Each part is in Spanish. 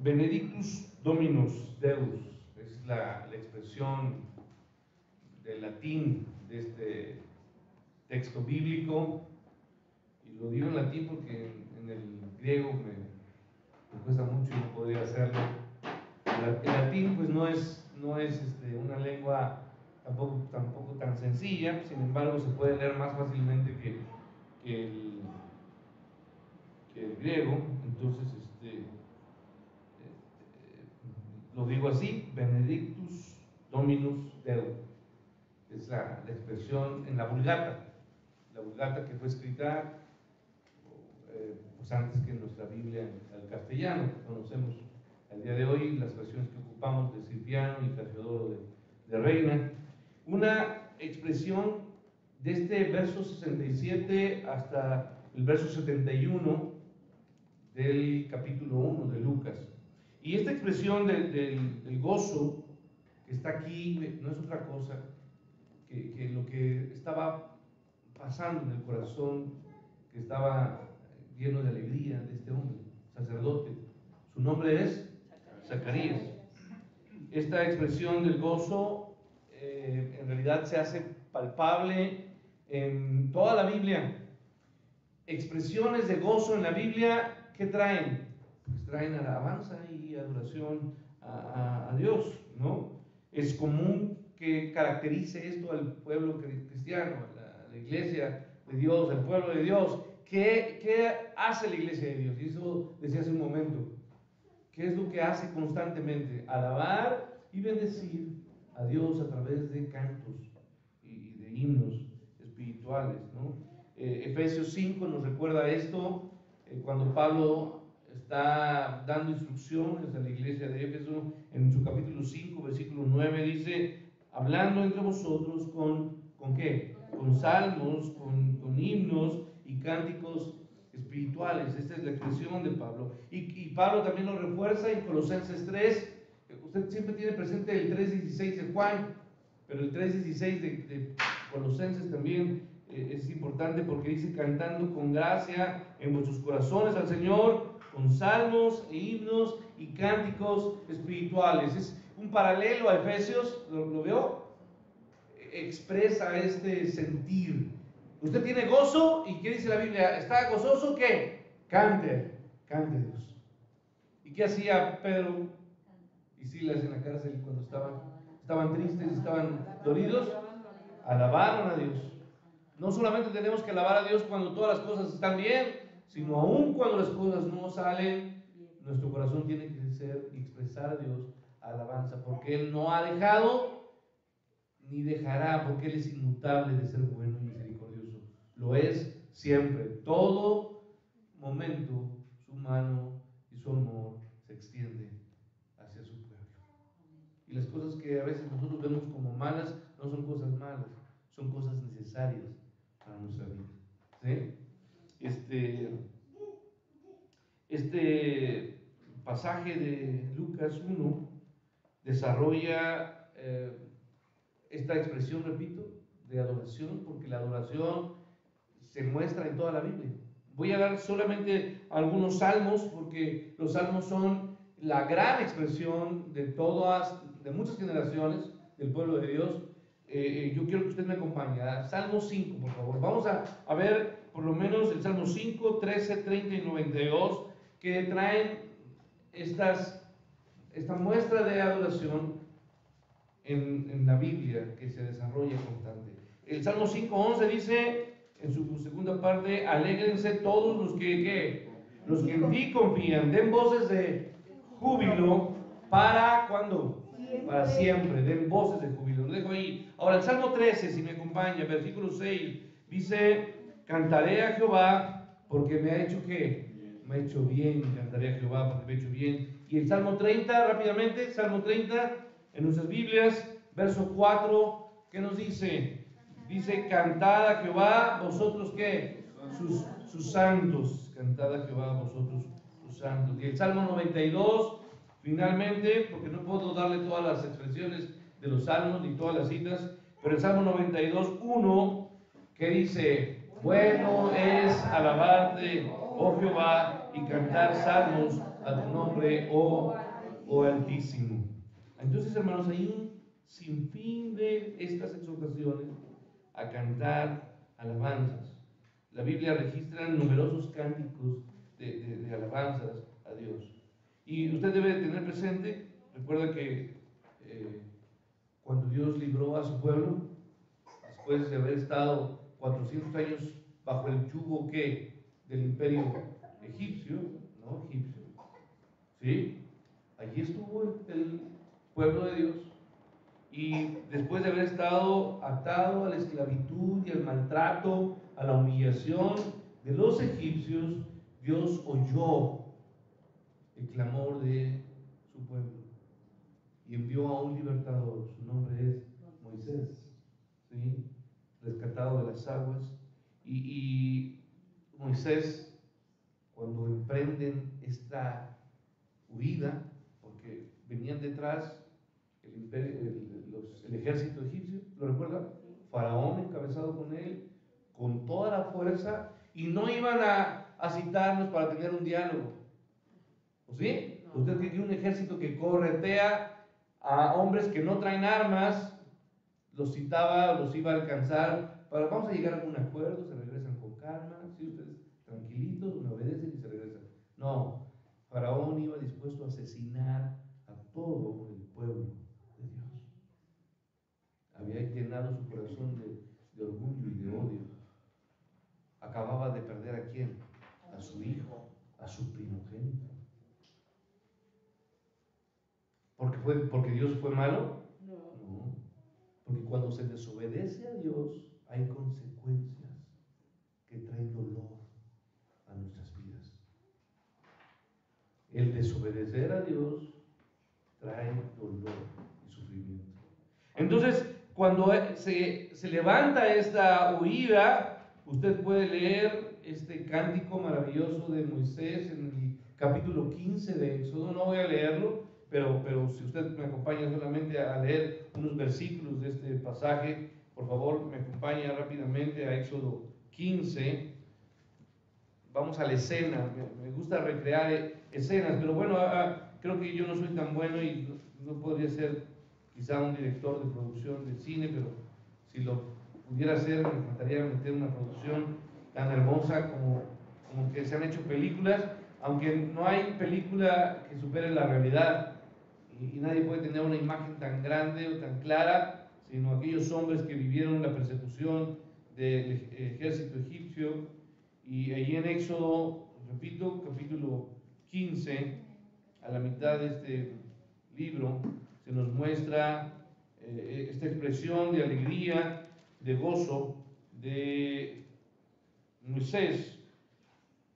Benedictus Dominus Deus es la expresión del latín de este texto bíblico, y lo digo en latín porque en el griego me cuesta mucho y no podría hacerlo. El latín pues no es una lengua tampoco tan sencilla, sin embargo se puede leer más fácilmente que el griego. Entonces lo digo así: Benedictus Dominus Deus es la expresión en la Vulgata que fue escrita pues antes que nuestra Biblia al castellano que conocemos al día de hoy, las versiones que ocupamos de Cipriano y Casiodoro de Reina. Una expresión de este verso 67 hasta el verso 71 del capítulo 1 de Lucas. Y esta expresión del gozo que está aquí no es otra cosa que lo que estaba pasando en el corazón, que estaba lleno de alegría de este hombre, sacerdote. Su nombre es Zacarías. Esta expresión del gozo en realidad se hace palpable en toda la Biblia. Expresiones de gozo en la Biblia, ¿qué traen? Pues traen alabanza y adoración a Dios, ¿no? Es común que caracterice esto al pueblo cristiano, a la iglesia de Dios, al pueblo de Dios. ¿Qué hace la iglesia de Dios? Y eso decía hace un momento. ¿Qué es lo que hace constantemente? Alabar y bendecir a Dios a través de cantos y de himnos espirituales, ¿no? Efesios 5 nos recuerda esto, cuando Pablo está dando instrucciones a la iglesia de Éfeso, en su capítulo 5, versículo 9, dice: hablando entre vosotros ¿con qué? Con salmos, con himnos y cánticos espirituales. Esta es la expresión de Pablo. Y Pablo también lo refuerza en Colosenses 3. Usted siempre tiene presente el 3.16 de Juan, pero el 3.16 de Colosenses también es importante, porque dice: cantando con gracia en vuestros corazones al Señor, con salmos e himnos y cánticos espirituales. Es un paralelo a Efesios, ¿lo veo? Expresa este sentir. Usted tiene gozo, y ¿qué dice la Biblia? ¿Está gozoso? ¿Qué? Cante Dios. ¿Y qué hacía Pedro y Silas en la cárcel cuando estaban tristes, estaban dolidos? Alabaron a Dios. No solamente tenemos que alabar a Dios cuando todas las cosas están bien, sino aún cuando las cosas no salen, nuestro corazón tiene que ser y expresar a Dios alabanza, porque Él no ha dejado ni dejará, porque Él es inmutable de ser bueno y misericordioso. Lo es siempre. Todo momento su mano y su amor se extiende hacia su pueblo. Y las cosas que a veces nosotros vemos como malas no son cosas malas, son cosas necesarias para nuestra vida. ¿Sí? Este pasaje de Lucas 1 desarrolla esta expresión, repito, de adoración, porque la adoración se muestra en toda la Biblia. Voy a dar solamente algunos salmos, porque los salmos son la gran expresión de muchas generaciones del pueblo de Dios. Yo quiero que usted me acompañe a Salmo 5, por favor. Vamos a ver por lo menos el Salmo 5, 13, 30 y 92, que traen esta muestra de adoración en la Biblia, que se desarrolla constante. El Salmo 5:11 dice en su segunda parte: alégrense todos los que en ti confían, den voces de júbilo para ¿cuándo? Para siempre, den voces de júbilo. Lo dejo ahí. Ahora el Salmo 13, si me acompaña, versículo 6, dice: cantaré a Jehová porque me ha hecho ¿qué? Me ha hecho bien. Cantaré a Jehová porque me ha hecho bien. Y el Salmo 30, rápidamente, Salmo 30 en nuestras Biblias, verso 4, ¿qué nos dice? Dice: cantad a Jehová vosotros ¿qué? Sus santos. Cantad a Jehová vosotros sus santos. Y el Salmo 92, finalmente, porque no puedo darle todas las expresiones de los salmos ni todas las citas, pero el Salmo 92, 1, que dice: bueno es alabarte, oh Jehová, y cantar salmos a tu nombre, oh Altísimo. Entonces, hermanos, hay un sinfín de estas exhortaciones a cantar alabanzas. La Biblia registra numerosos cánticos de alabanzas a Dios. Y usted debe tener presente, recuerda que cuando Dios libró a su pueblo, después de haber estado 400 años bajo el yugo del imperio egipcio, ¿no? Egipcio, ¿sí? Allí estuvo el pueblo de Dios. Y después de haber estado atado a la esclavitud y al maltrato, a la humillación de los egipcios, Dios oyó el clamor de su pueblo y envió a un libertador. Su nombre es Moisés, ¿sí? Rescatado de las aguas. Y Moisés, cuando emprenden esta huida, porque venían detrás el ejército egipcio, ¿lo recuerdan? Faraón encabezado con él, con toda la fuerza, y no iban a citarnos para tener un diálogo. ¿O sí? No. Usted tiene un ejército que corretea a hombres que no traen armas, los citaba, los iba a alcanzar, vamos a llegar a algún acuerdo, se regresan con calma, ¿sí? Ustedes tranquilitos, me obedecen y se regresan. No, Faraón iba dispuesto a asesinar a todo el pueblo de Dios. Había llenado su corazón de orgullo y de odio. Acababa de perder ¿a quién? A su hijo, a su primogénito. ¿Porque Dios fue malo? No. Porque cuando se desobedece a Dios, hay consecuencias que traen dolor a nuestras vidas. El desobedecer a Dios trae dolor y sufrimiento. Entonces, cuando se levanta esta huida, usted puede leer este cántico maravilloso de Moisés en el capítulo 15 de Éxodo. No voy a leerlo, pero si usted me acompaña solamente a leer unos versículos de este pasaje, por favor, me acompaña rápidamente a Éxodo 15. Vamos a la escena. Me gusta recrear escenas, pero bueno, creo que yo no soy tan bueno y no podría ser quizá un director de producción de cine, pero si lo pudiera hacer, me encantaría meter una producción tan hermosa como que se han hecho películas, aunque no hay película que supere la realidad, y nadie puede tener una imagen tan grande o tan clara, sino aquellos hombres que vivieron la persecución del ejército egipcio. Y allí en Éxodo, repito, capítulo 15, a la mitad de este libro, se nos muestra esta expresión de alegría, de gozo de Moisés.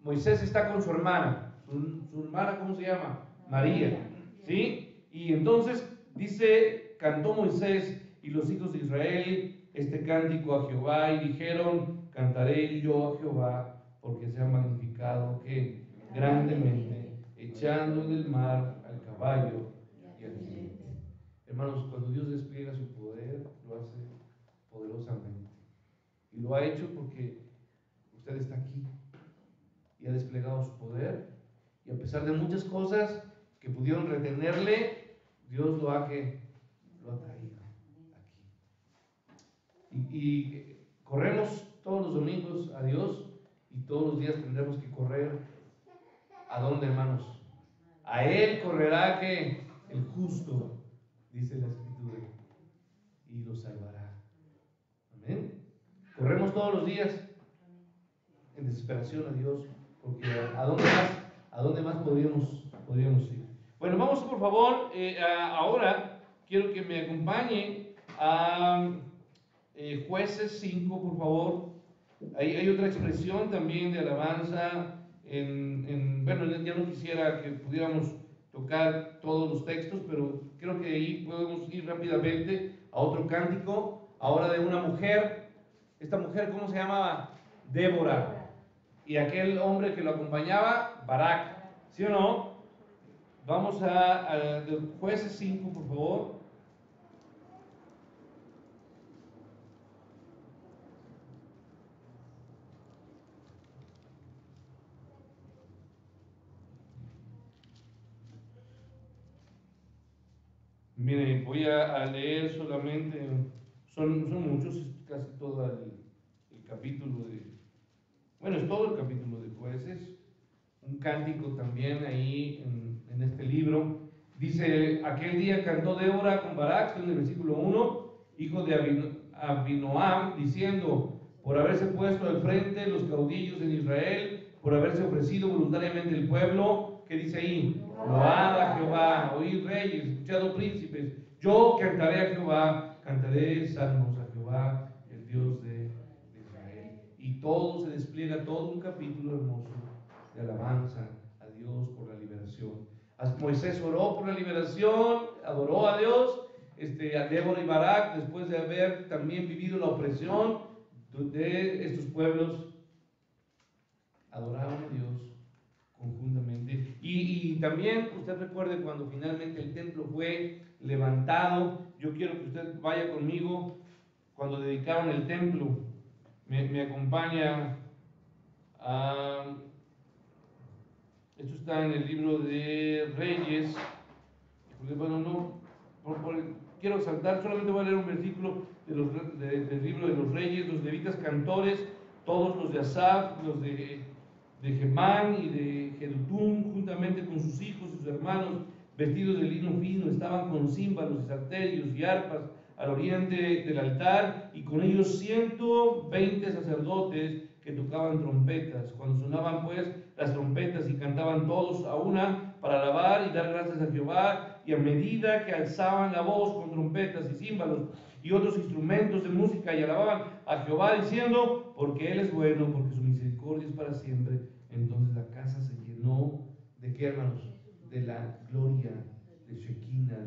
Moisés está con su hermana. Su hermana, ¿cómo se llama? María. ¿Sí? Y entonces dice, cantó Moisés y los hijos de Israel este cántico a Jehová y dijeron, cantaré yo a Jehová porque se ha magnificado que grandemente, echando en el mar al caballo y al jinete. Hermanos, cuando Dios despliega su poder, lo hace poderosamente. Y lo ha hecho porque usted está aquí y ha desplegado su poder. Y a pesar de muchas cosas que pudieron retenerle, Dios lo ha traído aquí. Y corremos todos los domingos a Dios y todos los días tendremos que correr. ¿A dónde, hermanos? A Él correrá que el justo, dice la Escritura, y lo salvará. Amén. Corremos todos los días en desesperación a Dios, porque ¿a dónde más podríamos ir? Bueno, vamos por favor, ahora quiero que me acompañe a Jueces 5, por favor. Hay otra expresión también de alabanza. Bueno, ya no quisiera que pudiéramos tocar todos los textos, pero creo que ahí podemos ir rápidamente a otro cántico, ahora de una mujer. Esta mujer, ¿cómo se llamaba? Débora. Y aquel hombre que lo acompañaba, Barak. ¿Sí o no? Vamos a Jueces 5, por favor. Mire, voy a leer solamente, son muchos, es casi todo el capítulo bueno, es todo el capítulo de Jueces, un cántico también ahí en este libro. Dice, aquel día cantó Débora con Barak, en el versículo 1, hijo de Abinoam, diciendo, por haberse puesto al frente los caudillos en Israel, por haberse ofrecido voluntariamente el pueblo, ¿qué dice ahí? Load a Jehová, oíd reyes, escuchad príncipes, yo cantaré a Jehová, cantaré salmos a Jehová, el Dios de Israel. Y todo se despliega, todo un capítulo hermoso de alabanza a Dios por la liberación. Moisés oró por la liberación, adoró a Dios, a Débora y Barak, después de haber también vivido la opresión de estos pueblos, adoraban a Dios conjuntamente. Y también usted recuerde cuando finalmente el templo fue levantado. Yo quiero que usted vaya conmigo cuando dedicaron el templo. Me acompaña a... Esto está en el libro de Reyes. Bueno, no, quiero saltar, solamente voy a leer un versículo del libro de los Reyes. Los levitas cantores, todos los de Asaf, los de Gemán y de Jedutum, juntamente con sus hijos y sus hermanos, vestidos de lino fino, estaban con címbalos y salterios y arpas al oriente del altar, y con ellos 120 sacerdotes que tocaban trompetas. Cuando sonaban pues las trompetas y cantaban todos a una para alabar y dar gracias a Jehová, y a medida que alzaban la voz con trompetas y címbalos y otros instrumentos de música y alababan a Jehová diciendo, porque Él es bueno, porque su misericordia es para siempre, entonces la casa se llenó de ¿qué, hermanos? De la gloria de Shekinah,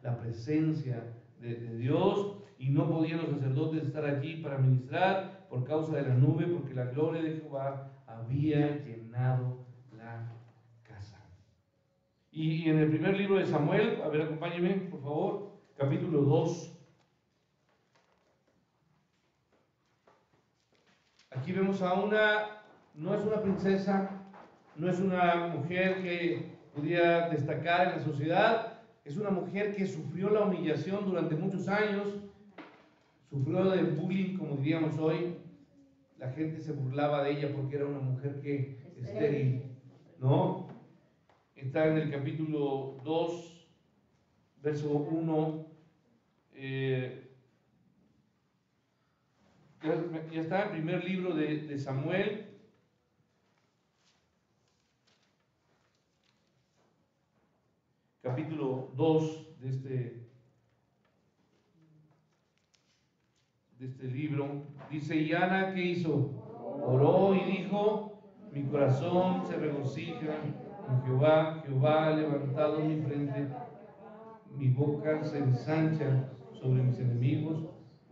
la presencia de Dios, y no podían los sacerdotes estar allí para ministrar por causa de la nube, porque la gloria de Jehová había llenado la casa. Y en el primer libro de Samuel, a ver, acompáñenme, por favor, capítulo 2. Aquí vemos a no es una princesa, no es una mujer que pudiera destacar en la sociedad, es una mujer que sufrió la humillación durante muchos años, sufrió de bullying, como diríamos hoy. La gente se burlaba de ella porque era una mujer que estéril, ¿no? Está en el capítulo 2, verso 1. Ya está el primer libro de Samuel. Capítulo 2 de este libro. Dice, y Ana, ¿qué hizo? Oró y dijo, mi corazón se regocija en Jehová, Jehová ha levantado mi frente, mi boca se ensancha sobre mis enemigos,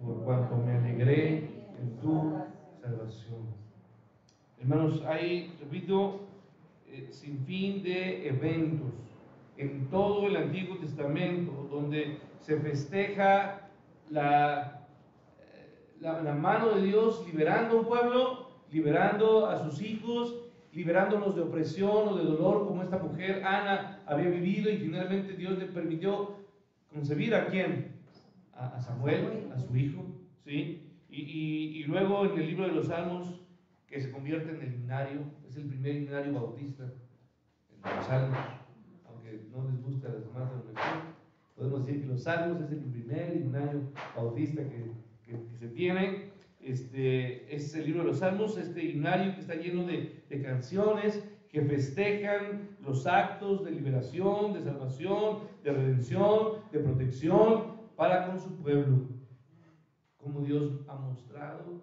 por cuanto me alegré en tu salvación. Hermanos, hay, repito, sin fin de eventos en todo el Antiguo Testamento donde se festeja la mano de Dios liberando a un pueblo, liberando a sus hijos, liberándolos de opresión o de dolor, como esta mujer Ana había vivido, y finalmente Dios le permitió concebir ¿a quién? A Samuel, a su hijo, ¿sí? Y luego en el libro de los Salmos, que se convierte en el himnario, es el primer himnario bautista en los Salmos, aunque no les gusta a las demás denominaciones, podemos decir que los Salmos es el primer himnario bautista que se tiene. Es el libro de los Salmos, este himnario que está lleno de canciones que festejan los actos de liberación, de salvación, de redención, de protección para con su pueblo, como Dios ha mostrado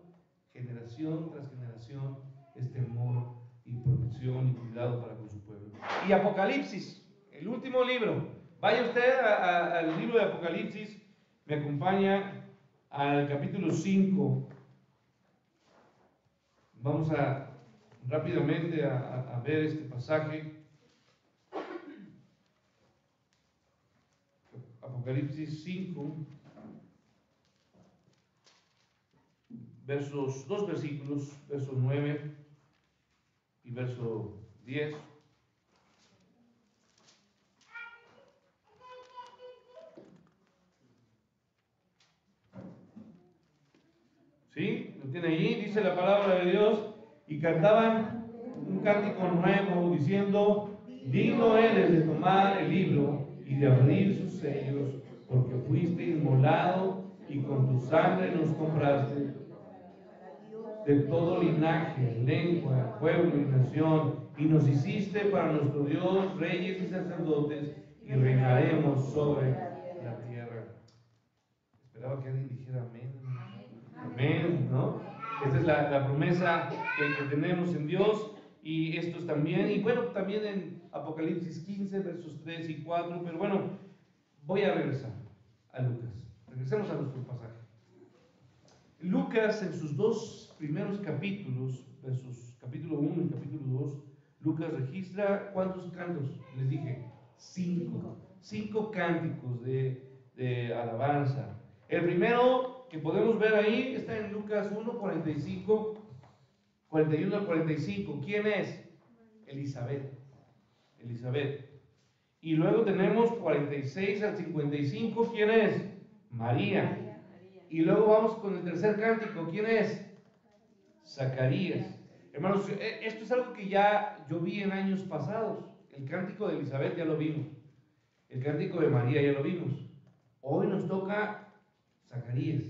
generación tras generación este amor y protección y cuidado para con su pueblo. Y Apocalipsis, el último libro. Vaya usted al libro de Apocalipsis, me acompaña al capítulo 5. Vamos rápidamente a ver este pasaje. Apocalipsis 5, dos versículos, verso 9 y verso 10. ¿Sí? Lo tiene ahí, dice la palabra de Dios, y cantaban un cántico nuevo diciendo, digno eres de tomar el libro y de abrir sus sellos, porque fuiste inmolado y con tu sangre nos compraste de todo linaje, lengua, pueblo y nación, y nos hiciste para nuestro Dios reyes y sacerdotes, y reinaremos sobre la tierra. Esperaba que alguien dijera amén. Amén, ¿no? Esta es la promesa que tenemos en Dios, y esto es también, y bueno, también en Apocalipsis 15, versos 3 y 4, pero bueno, voy a regresar a Lucas. Regresemos a nuestro pasaje. Lucas, en sus dos primeros capítulos, versos capítulo 1 y capítulo 2, Lucas registra ¿cuántos cantos? Les dije, 5. 5 cánticos de alabanza. El primero que podemos ver ahí está en Lucas 1, 45, 41 al 45. ¿Quién es? Elizabeth. Elizabeth. Y luego tenemos 46 al 55. ¿Quién es? María. Y luego vamos con el tercer cántico. ¿Quién es? Zacarías. Hermanos, esto es algo que ya yo vi en años pasados. El cántico de Elizabeth ya lo vimos. El cántico de María ya lo vimos. Hoy nos toca Zacarías.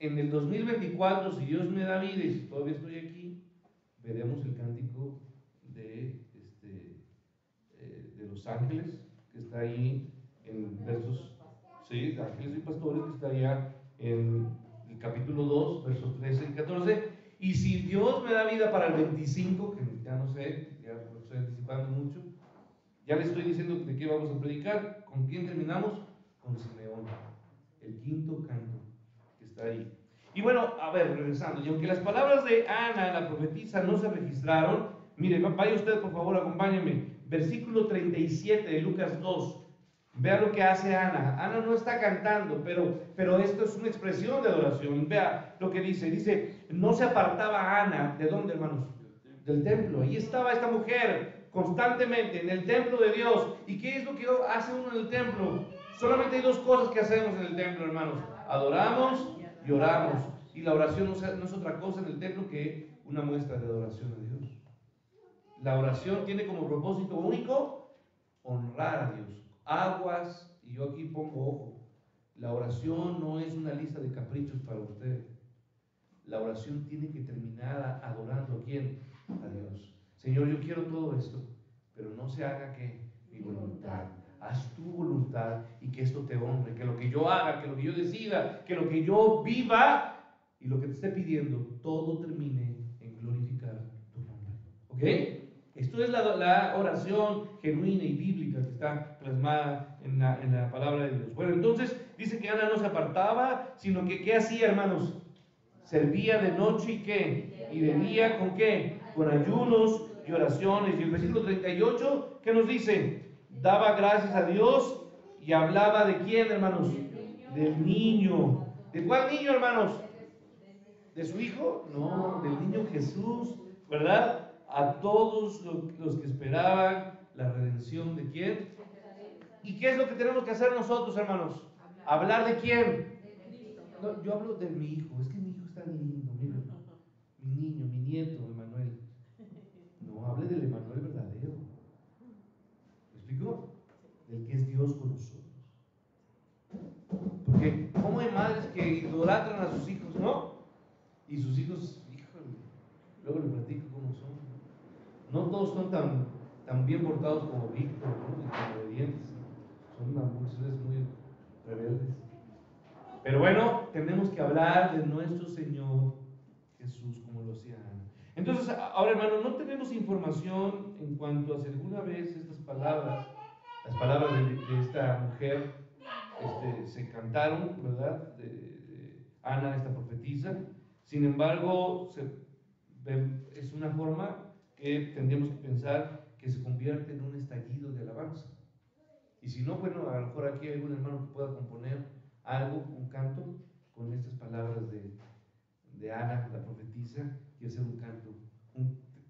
En el 2024, si Dios me da vida y si todavía estoy aquí, veremos el cántico de los ángeles, que está ahí en versos, sí, ángeles y pastores, que está allá en el capítulo 2, versos 13 y 14. Y si Dios me da vida para el 25, que ya no sé, ya lo estoy anticipando mucho, ya les estoy diciendo de qué vamos a predicar. ¿Con quién terminamos? Con Simeón, el quinto canto que está ahí. Y bueno, a ver, regresando, y aunque las palabras de Ana, la profetisa, no se registraron, mire, vaya usted por favor, acompáñenme, versículo 37 de Lucas 2, vea lo que hace Ana. Ana no está cantando, pero esto es una expresión de adoración. Vea lo que dice, no se apartaba Ana, ¿de dónde, hermanos? Del templo. Ahí estaba esta mujer constantemente en el templo de Dios. ¿Y qué es lo que hace uno en el templo? Solamente hay dos cosas que hacemos en el templo, hermanos: adoramos y oramos. Y la oración no es otra cosa en el templo que una muestra de adoración a Dios. La oración tiene como propósito único honrar a Dios. Aguas, y yo aquí pongo ojo, la oración no es una lista de caprichos para usted. La oración tiene que terminar adorando a quién, a Dios. Señor, yo quiero todo esto, pero no se haga que mi voluntad, haz tu voluntad, y que esto te honre, que lo que yo haga, que lo que yo decida, que lo que yo viva y lo que te esté pidiendo, todo termine en glorificar tu nombre. ¿Ok? Esto es la oración genuina y bíblica que está plasmada en la palabra de Dios. Bueno, entonces dice que Ana no se apartaba, sino que ¿qué hacía, hermanos? Servía de noche y ¿qué? Y de día, ¿con qué? Con ayunos y oraciones. Y el versículo 38, ¿qué nos dice? Daba gracias a Dios y hablaba ¿de quién, hermanos? Del niño. ¿De cuál niño, hermanos? ¿De su hijo? No, del niño Jesús, ¿verdad? A todos los que esperaban la redención ¿de quién? ¿Y qué es lo que tenemos que hacer nosotros, hermanos? ¿Hablar de quién? No, yo hablo de mi hijo. Es que mi hijo está lindo, mira. Mi niño, mi nieto, Emanuel. No, hable del Emanuel verdadero. ¿Me explico? Del que es Dios con nosotros. Porque ¿cómo hay madres que idolatran a sus hijos, no? Y sus hijos, híjole, luego les platico cómo son. No todos son tan bien portados como Víctor, ¿no? Y tan obedientes. Son seres muy rebeldes. Pero bueno, tenemos que hablar de nuestro Señor Jesús como lo hacía Ana. Entonces, ahora, hermano, no tenemos información en cuanto a si alguna vez estas palabras, las palabras de esta mujer, se cantaron, ¿verdad? De Ana, esta profetisa. Sin embargo, es una forma que tendríamos que pensar que se convierte en un estallido de alabanza. Y si no, bueno, a lo mejor aquí hay algún hermano que pueda componer algo, un canto, con estas palabras de Ana, la profetisa, y hacer un canto,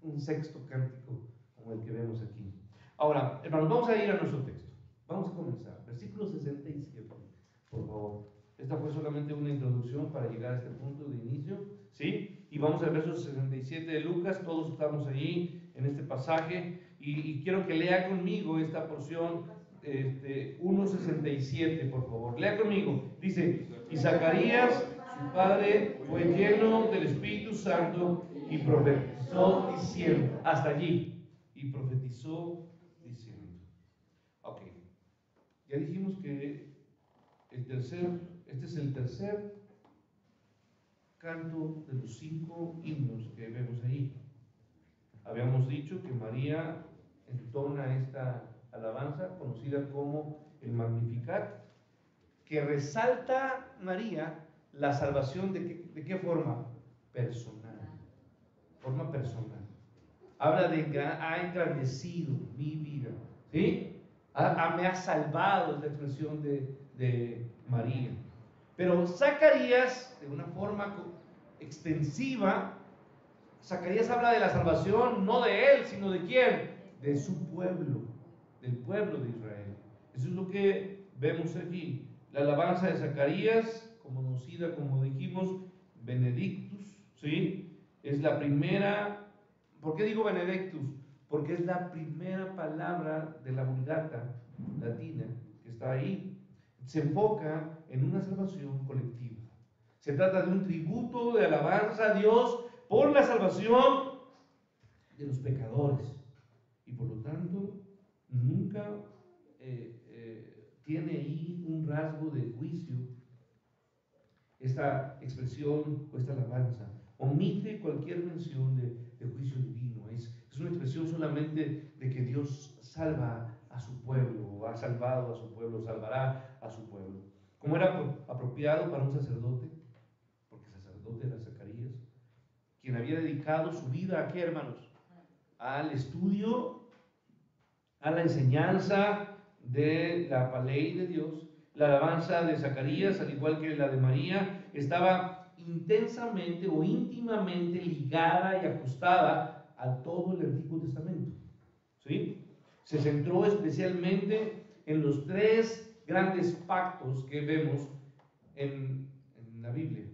un sexto cántico como el que vemos aquí. Ahora, hermanos, vamos a ir a nuestro texto. Vamos a comenzar. Versículo 67, por favor, Esta fue solamente una introducción para llegar a este punto de inicio, ¿sí? Y vamos al verso 67 de Lucas, todos estamos allí en este pasaje, y quiero que lea conmigo esta porción, 1:67, por favor. Lea conmigo. Dice, y Zacarías, su padre, fue lleno del Espíritu Santo y profetizó diciendo, hasta allí, y profetizó diciendo. Ok, ya dijimos que este es el tercer canto de los 5 himnos que vemos ahí. Habíamos dicho que María entona esta alabanza conocida como el Magnificat, que resalta María la salvación ¿de qué forma? Personal. Forma personal. Habla de ha engrandecido mi vida, ¿sí? Me ha salvado, es la expresión de María. Pero Zacarías, de una forma extensiva, Zacarías habla de la salvación no de él, sino de quién, de su pueblo, del pueblo de Israel. Eso es lo que vemos aquí. La alabanza de Zacarías, conocida como dijimos, Benedictus, ¿sí? Es la primera. ¿Por qué digo Benedictus? Porque es la primera palabra de la Vulgata latina que está ahí. Se enfoca en una salvación colectiva. Se trata de un tributo de alabanza a Dios por la salvación de los pecadores. Y por lo tanto, nunca tiene ahí un rasgo de juicio esta expresión o esta alabanza. Omite cualquier mención de juicio divino. Es una expresión solamente de que Dios salva a su pueblo, o ha salvado a su pueblo, salvará a su pueblo. Como era apropiado para un sacerdote, porque sacerdote era Zacarías, quien había dedicado su vida ¿a qué, hermanos? Al estudio, a la enseñanza de la ley de Dios. La alabanza de Zacarías, al igual que la de María, estaba intensamente o íntimamente ligada y ajustada a todo el Antiguo Testamento, ¿sí? Se centró especialmente en los 3 grandes pactos que vemos en la Biblia,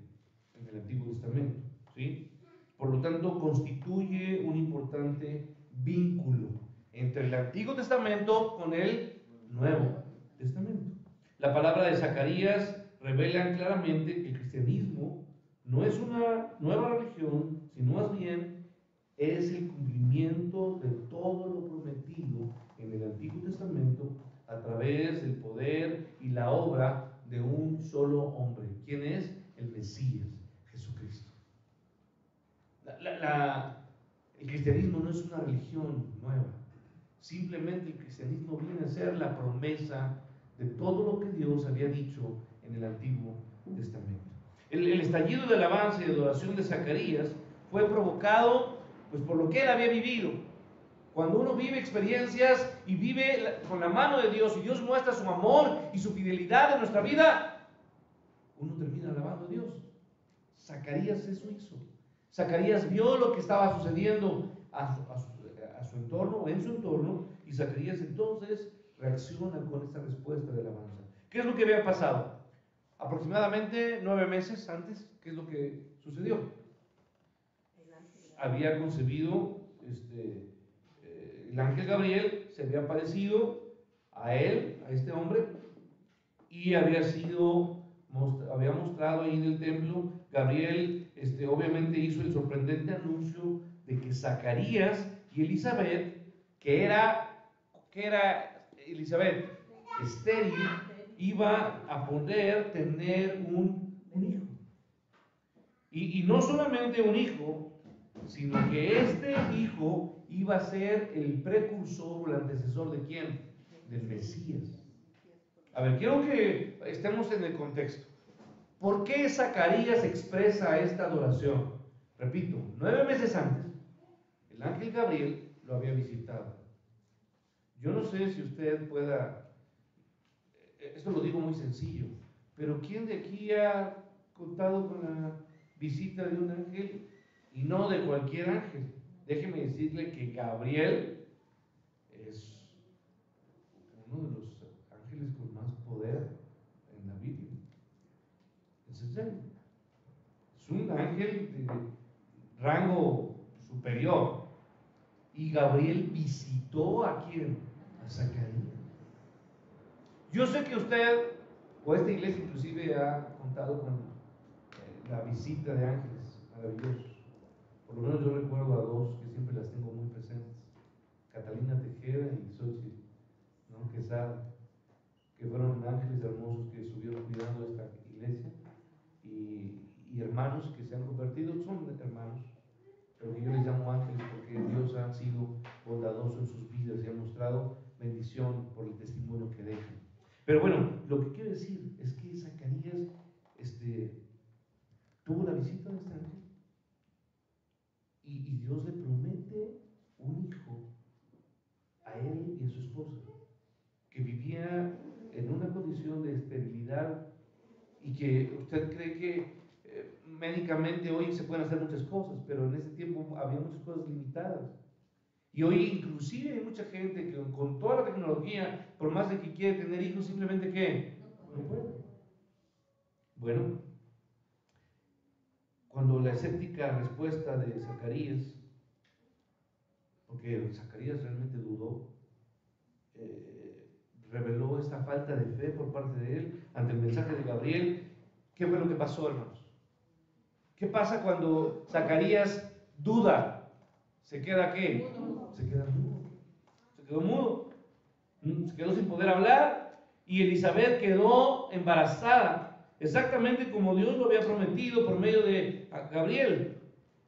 en el Antiguo Testamento, ¿sí? Por lo tanto, constituye un importante vínculo entre el Antiguo Testamento con el Nuevo Testamento. La palabra de Zacarías revela claramente que el cristianismo no es una nueva religión, sino más bien es el cumplimiento de todo lo prometido en el Antiguo Testamento a través del poder y la obra de un solo hombre. ¿Quién es? El Mesías, Jesucristo. El cristianismo no es una religión nueva. Simplemente el cristianismo viene a ser la promesa de todo lo que Dios había dicho en el Antiguo Testamento. El estallido de alabanza y adoración de Zacarías fue provocado pues por lo que él había vivido. Cuando uno vive experiencias y vive con la mano de Dios y Dios muestra su amor y su fidelidad en nuestra vida, uno termina alabando a Dios. Zacarías eso hizo. Zacarías vio lo que estaba sucediendo a su entorno o en su entorno, y Zacarías entonces reacciona con esta respuesta de alabanza. ¿Qué es lo que había pasado? Aproximadamente 9 meses antes, ¿qué es lo que sucedió? Había concebido el ángel Gabriel, se había aparecido a él, a este hombre, y había mostrado ahí en el templo. Gabriel obviamente hizo el sorprendente anuncio de que Zacarías y Elizabeth, que era Elizabeth estéril, iba a poder tener un hijo. Y no solamente un hijo, sino que este hijo iba a ser el precursor o el antecesor ¿de quién? Del Mesías. A ver, quiero que estemos en el contexto. ¿Por qué Zacarías expresa esta adoración? Repito, 9 meses antes, el ángel Gabriel lo había visitado. Yo no sé si usted pueda, esto lo digo muy sencillo, pero ¿quién de aquí ha contado con la visita de un ángel y no de cualquier ángel? Déjeme decirle que Gabriel es uno de los ángeles con más poder en la Biblia. rango superior. Y Gabriel visitó ¿a quién? A Zacarías. Yo sé que usted, o esta iglesia inclusive, ha contado con la visita de ángeles maravillosos. Por lo menos yo recuerdo a dos que siempre las tengo muy presentes: Catalina Tejeda y Xochitl, ¿no? Quesada, que fueron ángeles hermosos que estuvieron cuidando esta iglesia, y hermanos que se han convertido, son hermanos, pero que yo les llamo ángeles porque Dios ha sido bondadoso en sus vidas y ha mostrado bendición por el testimonio que dejan. Pero bueno, lo que quiero decir es que Zacarías tuvo la visita de este ángel, y Dios le promete un hijo a él y a su esposa, que vivía en una condición de esterilidad, y que usted cree que médicamente hoy se pueden hacer muchas cosas, pero en ese tiempo había muchas cosas limitadas. Y hoy inclusive hay mucha gente que con toda la tecnología, por más de que quiere tener hijos, simplemente ¿qué? No puede. Bueno, cuando la escéptica respuesta de Zacarías, porque Zacarías realmente dudó, reveló esta falta de fe por parte de él ante el mensaje de Gabriel. ¿Qué fue lo que pasó, hermanos? ¿Qué pasa cuando Zacarías duda? ¿Se queda qué? Se queda mudo. Se quedó mudo. Se quedó sin poder hablar, y Elizabeth quedó embarazada, exactamente como Dios lo había prometido por medio de Gabriel.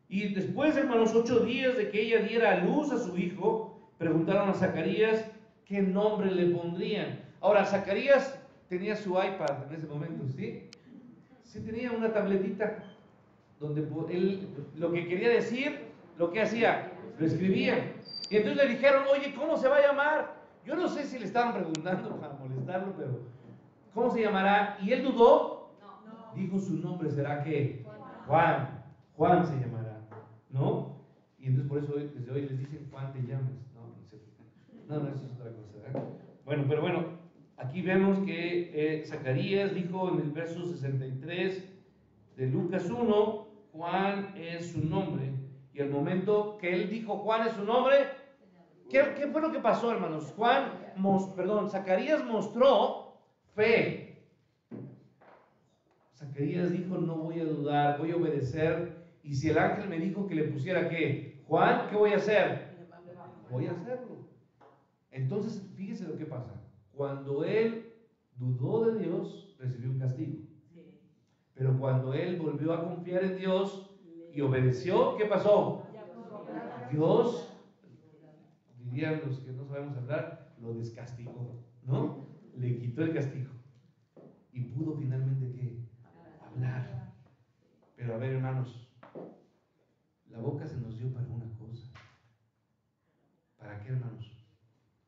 Y después, hermanos, 8 días de que ella diera a luz a su hijo, preguntaron a Zacarías qué nombre le pondrían. Ahora, Zacarías tenía su iPad en ese momento, ¿sí? Sí, tenía una tabletita donde él lo que quería decir, lo que hacía, lo escribía. Y entonces le dijeron: oye, ¿cómo se va a llamar? Yo no sé si le estaban preguntando para molestarlo, pero ¿cómo se llamará? Y él dudó. No. Dijo: su nombre será ¿qué? Juan. Juan se llamará, ¿no? Y entonces por eso desde hoy les dicen: Juan te llamas. No, eso es otra cosa, ¿eh? Bueno, pero bueno, aquí vemos que Zacarías dijo en el verso 63 de Lucas 1, Juan es su nombre. Y al momento que él dijo Juan es su nombre, ¿qué fue lo que pasó, hermanos? Zacarías mostró fe. Zacarías dijo: no voy a dudar, voy a obedecer. Y si el ángel me dijo que le pusiera ¿qué? Juan, ¿qué voy a hacer? Voy a hacerlo. Entonces, fíjese lo que pasa. Cuando él dudó de Dios, recibió un castigo. Pero cuando él volvió a confiar en Dios y obedeció, ¿qué pasó? Dios, dirían los que no sabemos hablar, lo descastigó, ¿no? Le quitó el castigo. Y pudo finalmente ¿qué? Hablar. Pero a ver, hermanos, la boca se nos dio para una cosa. ¿Para qué, hermanos?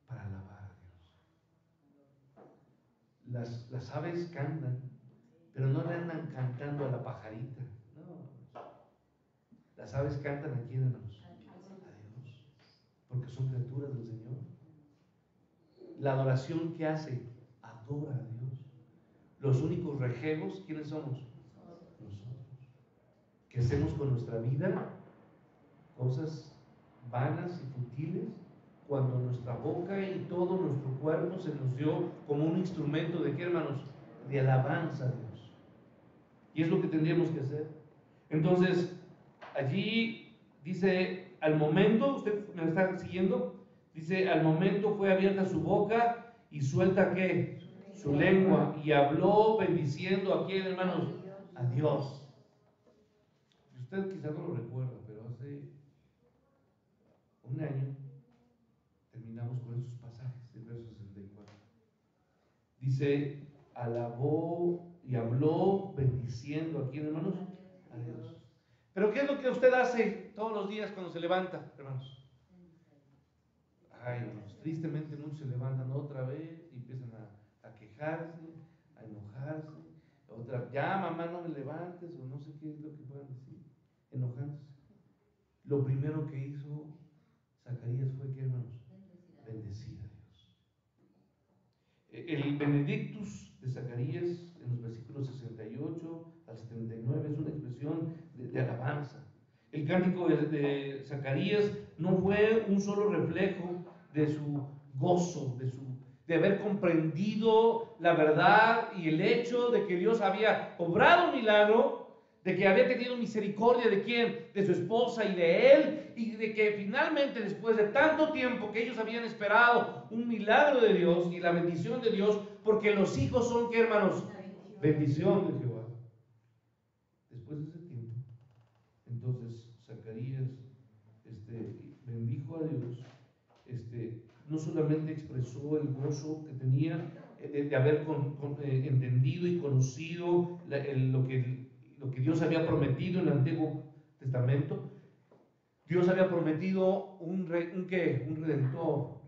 Para alabar a Dios. Las aves cantan, pero no le andan cantando a la pajarita. No. Las aves cantan ¿a quién, hermanos? A Dios. Porque son criaturas del Señor. La adoración que hace, adora a Dios. Los únicos rejegos, ¿quiénes somos? Nosotros. Que hacemos con nuestra vida cosas vanas y futiles, cuando nuestra boca y todo nuestro cuerpo se nos dio como un instrumento de ¿qué, hermanos? De alabanza a Dios. Y es lo que tendríamos que hacer. Entonces, allí dice: al momento, ¿usted me está siguiendo? Dice: al momento fue abierta su boca y suelta ¿qué? Su lengua, y habló bendiciendo ¿a quién, hermanos? A Dios. Usted quizás no lo recuerda, pero hace un año terminamos con esos pasajes del verso 64. Dice: alabó y habló bendiciendo ¿a quién, hermanos? A Dios. Pero ¿qué es lo que usted hace todos los días cuando se levanta, hermanos? Ay, hermanos, tristemente muchos se levantan otra vez y empiezan a quejarse, a enojarse. Otra: ya mamá, no me levantes, o no sé qué es lo que puedan decir, enojándose. Lo primero que hizo Zacarías fue ¿qué, hermanos? Bendecir a Dios. El Benedictus de Zacarías en los versículos 68 al 79 es una expresión de alabanza. El cántico de Zacarías no fue un solo reflejo de su gozo, de haber comprendido la verdad y el hecho de que Dios había obrado un milagro, de que había tenido misericordia de quién, de su esposa y de él, y de que finalmente, después de tanto tiempo que ellos habían esperado un milagro de Dios y la bendición de Dios, porque los hijos son, ¿qué, hermanos? Bendición de Jehová. Después de ese tiempo, entonces Zacarías bendijo a Dios, no solamente expresó el gozo que tenía de haber entendido y conocido lo que Dios había prometido en el Antiguo Testamento. Dios había prometido un redentor,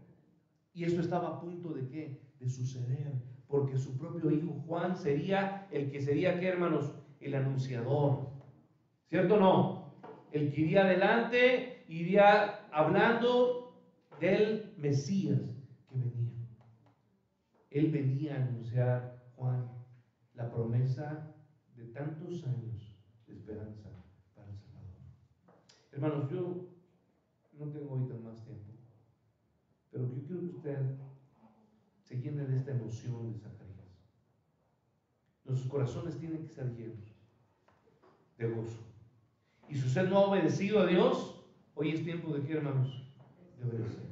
y eso estaba a punto de ¿qué? De suceder, porque su propio hijo Juan sería el que sería, ¿qué, hermanos? El anunciador, ¿cierto o no? El que iría adelante, iría hablando del Mesías que venía. Él venía a anunciar, Juan, la promesa de tantos años de esperanza para el Salvador. Hermanos, yo no tengo ahorita más tiempo, pero yo quiero que usted se llene de esta emoción de Zacarías. Nuestros corazones tienen que estar llenos de gozo. Y si usted no ha obedecido a Dios, hoy es tiempo de ¿qué, hermanos? De obedecer.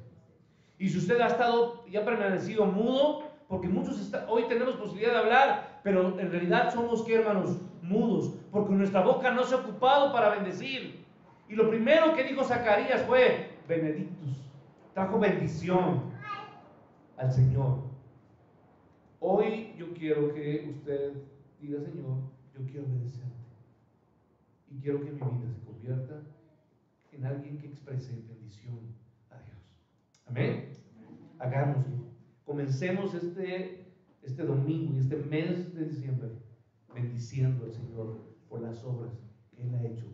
Y si usted ha estado y ha permanecido mudo, porque muchos hoy tenemos posibilidad de hablar, pero en realidad somos ¿qué, hermanos? Mudos, porque nuestra boca no se ha ocupado para bendecir. Y lo primero que dijo Zacarías fue benedictus, trajo bendición al Señor. Hoy yo quiero que usted diga: Señor, yo quiero obedecerte y quiero que mi vida se convierta en alguien que exprese bendición a Dios. Amén. Hagámoslo. Comencemos este domingo y este mes de diciembre bendiciendo al Señor por las obras que Él ha hecho